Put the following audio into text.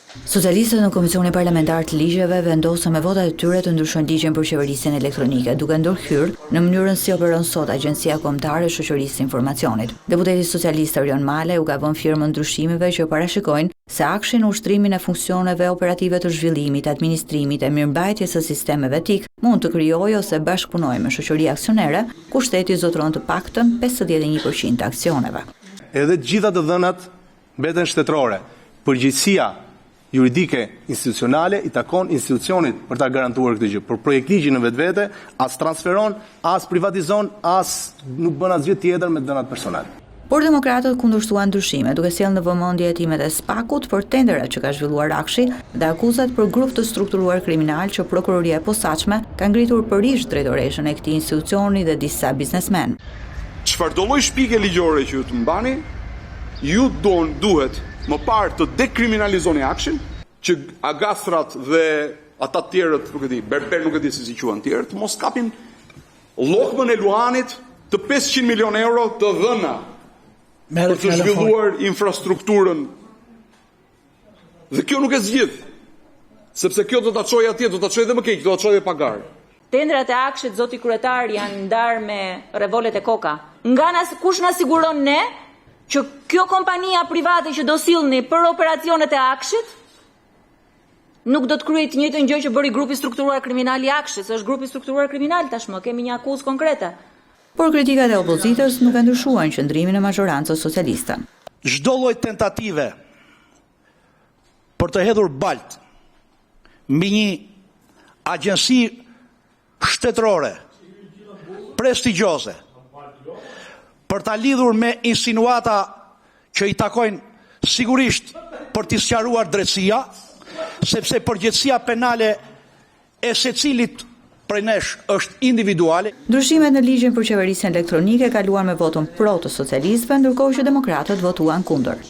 Socialistët në Komisionin Parlamentar të Ligjeve vendosën me votat e tyre të ndryshojnë ligjin për qeverisjen elektronike, duke ndërhyrë në mënyrën si operon sot Agjencia Kombëtare e Shoqërisë së Informacionit. Deputeti socialist Arion Male u ka vënë firmën ndryshimeve që parashikojnë se akshin në ushtrimin e funksioneve operative të zhvillimit, administrimit e mirëmbajtjes së sistemeve TIK mund të krijojë ose bashkëpunojë me shoqëri aksionere, ku shteti zotëron të paktën 51% të aksioneve. Edhe të gjitha të dhënat mbeten shtetërore. Përgjegjësia juridike institucionale i takon institucionit për ta garantuar këtë gjë. Por projektligji në vetvete as transferon, as privatizon, as nuk bën asgjë tjetër me dhënat personale. Por demokratët kundërshtuan ndryshime, duke sjellë në vëmendje hetimet e SPAK-ut për tenderat që ka zhvilluar Akshi dhe akuzat për grup të strukturuar kriminal që prokuroria e posaçme ka ngritur përish drejtoreshën e këtij institucioni dhe disa biznesmen. Çfarëdo lloj shpike ligjore që ju të mbani, ju duhet më parë të dekriminalizoni Akshin, që agastrat dhe ata të tjerët, nuk e di, berber nuk e di si quhen të tjerët, mos kapin llokmën e Luanit të 500 milion euro të dhëna për të zhvilluar infrastrukturën. Dhe kjo nuk e zgjidh, sepse kjo do ta çojë atje, do ta çojë edhe më keq, do ta çojë pagar. Tendrat e Akshit, zoti kryetar, janë ndarë me revolet e koka. Kush na siguron ne që kjo kompania private që do sillni për operacionet e Akshit nuk do të kryejë të njëjtën gjë që bëri grupi strukturuar kriminal i Akshit, se është grupi strukturuar kriminal tashmë, kemi një akuzë konkrete. Por kritikat e opozitës nuk e ndryshuan qëndrimin e mazhorancës socialiste. Çdo lloj tentative për të hedhur balt mbi një agjenci shtetërore prestigjioze për ta lidhur me insinuata që i takojnë sigurisht për t'i sqaruar drejtësia, sepse përgjegjësia penale e secilit prej nesh është individuale. Ndryshimet në ligjin për qeverisjen elektronike kaluan me votën pro të socialistëve, ndërkohë që demokratët votuan kundër.